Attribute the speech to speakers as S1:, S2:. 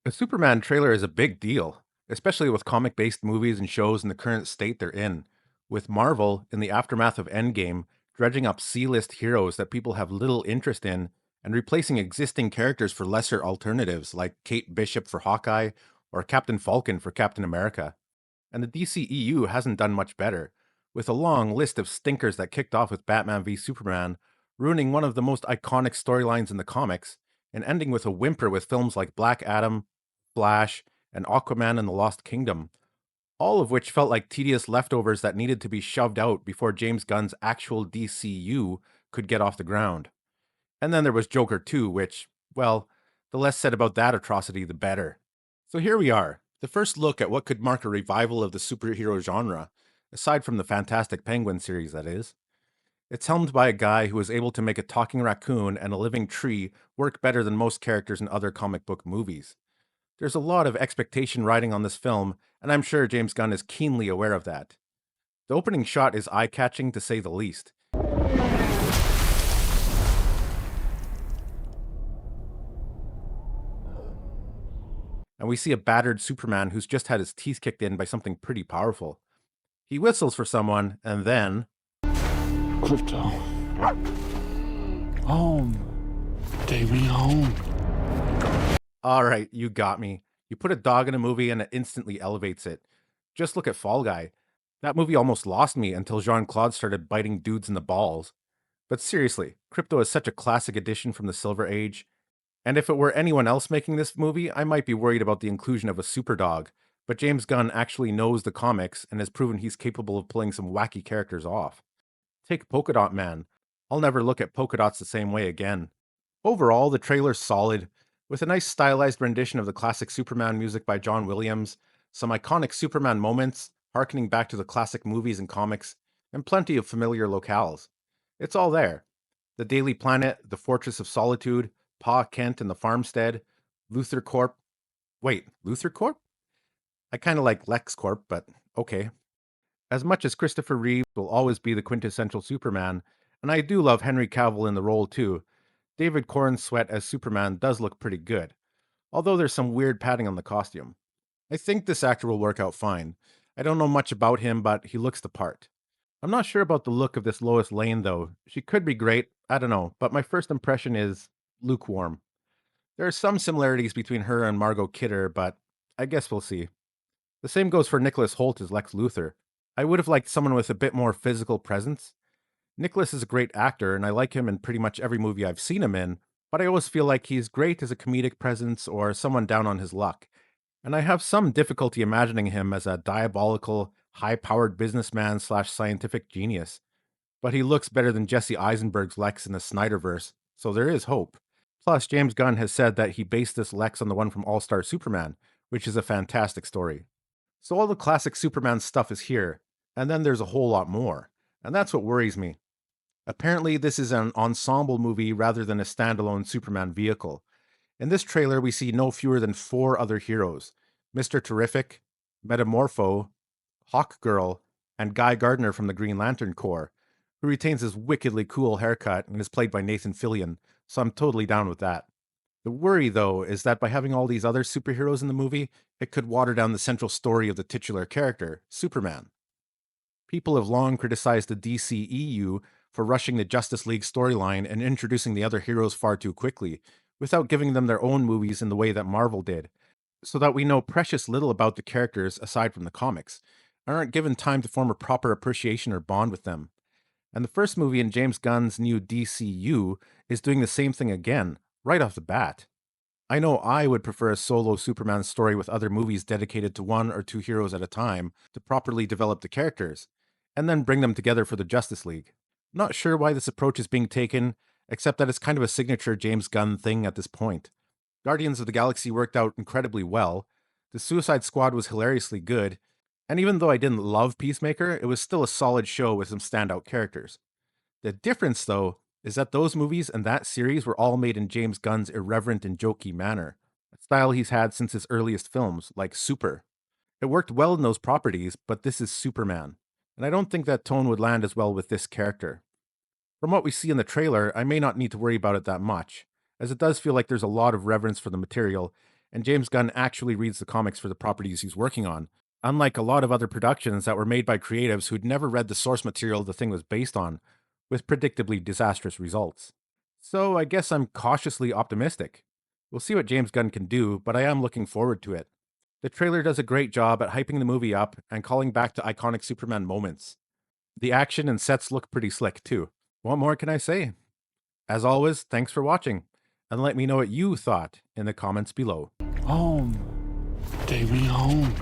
S1: A Superman trailer is a big deal, especially with comic based movies and shows in the current state they're in. With Marvel, in the aftermath of Endgame, dredging up C list heroes that people have little interest in and replacing existing characters for lesser alternatives like Kate Bishop for Hawkeye or Captain Falcon for Captain America. And the DCEU hasn't done much better, with a long list of stinkers that kicked off with Batman v Superman, ruining one of the most iconic storylines in the comics, and ending with a whimper with films like Black Adam, Flash, and Aquaman and the Lost Kingdom, all of which felt like tedious leftovers that needed to be shoved out before James Gunn's actual DCU could get off the ground. And then there was Joker 2, which, well, the less said about that atrocity, the better. So here we are, the first look at what could mark a revival of the superhero genre, aside from the Fantastic Penguin series, that is. It's helmed by a guy who was able to make a talking raccoon and a living tree work better than most characters in other comic book movies. There's a lot of expectation riding on this film, and I'm sure James Gunn is keenly aware of that. The opening shot is eye catching to say the least. And we see a battered Superman who's just had his teeth kicked in by something pretty powerful. He whistles for someone, and then.
S2: Crypto. Home. Take me home.
S1: Alright, you got me. You put a dog in a movie and it instantly elevates it. Just look at Fall Guy. That movie almost lost me until Jean Claude started biting dudes in the balls. But seriously, Crypto is such a classic addition from the Silver Age. And if it were anyone else making this movie, I might be worried about the inclusion of a super dog. But James Gunn actually knows the comics and has proven he's capable of pulling some wacky characters off. Take Polka Dot Man. I'll never look at polka dots the same way again. Overall, the trailer's solid, with a nice stylized rendition of the classic Superman music by John Williams, some iconic Superman moments, harkening back to the classic movies and comics, and plenty of familiar locales. It's all there. The Daily Planet, the Fortress of Solitude, Pa Kent and the Farmstead, Luthor Corp. Wait, Luthor Corp? I kind of like LexCorp, but okay. As much as Christopher Reeve will always be the quintessential Superman, and I do love Henry Cavill in the role too, David Corn Sweat as Superman does look pretty good, although there's some weird padding on the costume. I think this actor will work out fine. I don't know much about him, but he looks the part. I'm not sure about the look of this Lois Lane, though. She could be great, I don't know, but my first impression is lukewarm. There are some similarities between her and Margot Kidder, but I guess we'll see. The same goes for Nicholas Holt as Lex Luthor. I would have liked someone with a bit more physical presence. Nicholas is a great actor, and I like him in pretty much every movie I've seen him in, but I always feel like he's great as a comedic presence or someone down on his luck. And I have some difficulty imagining him as a diabolical, high powered businessman slash scientific genius. But he looks better than Jesse Eisenberg's Lex in the Snyderverse, so there is hope. Plus, James Gunn has said that he based this Lex on the one from All Star Superman, which is a fantastic story. So all the classic Superman stuff is here, and then there's a whole lot more. And that's what worries me. Apparently, this is an ensemble movie rather than a standalone Superman vehicle. In this trailer, we see no fewer than four other heroes: Mr. Terrific, Metamorpho, Hawkgirl, and Guy Gardner from the Green Lantern Corps, who retains his wickedly cool haircut and is played by Nathan Fillion, so I'm totally down with that. The worry, though, is that by having all these other superheroes in the movie, it could water down the central story of the titular character, Superman. People have long criticized the DCEU for rushing the Justice League storyline and introducing the other heroes far too quickly, without giving them their own movies in the way that Marvel did, so that we know precious little about the characters aside from the comics, and aren't given time to form a proper appreciation or bond with them. And the first movie in James Gunn's new DCU is doing the same thing again, right off the bat. I know I would prefer a solo Superman story with other movies dedicated to one or two heroes at a time to properly develop the characters, and then bring them together for the Justice League. Not sure why this approach is being taken, except that it's kind of a signature James Gunn thing at this point. Guardians of the Galaxy worked out incredibly well, the Suicide Squad was hilariously good, and even though I didn't love Peacemaker, it was still a solid show with some standout characters. The difference, though, is that those movies and that series were all made in James Gunn's irreverent and jokey manner, a style he's had since his earliest films, like Super. It worked well in those properties, but this is Superman, and I don't think that tone would land as well with this character. From what we see in the trailer, I may not need to worry about it that much, as it does feel like there's a lot of reverence for the material, and James Gunn actually reads the comics for the properties he's working on, unlike a lot of other productions that were made by creatives who'd never read the source material the thing was based on, with predictably disastrous results. So I guess I'm cautiously optimistic. We'll see what James Gunn can do, but I am looking forward to it. The trailer does a great job at hyping the movie up and calling back to iconic Superman moments. The action and sets look pretty slick, too. What more can I say? As always, thanks for watching, and let me know what you thought in the comments below.
S2: Home. Take me home.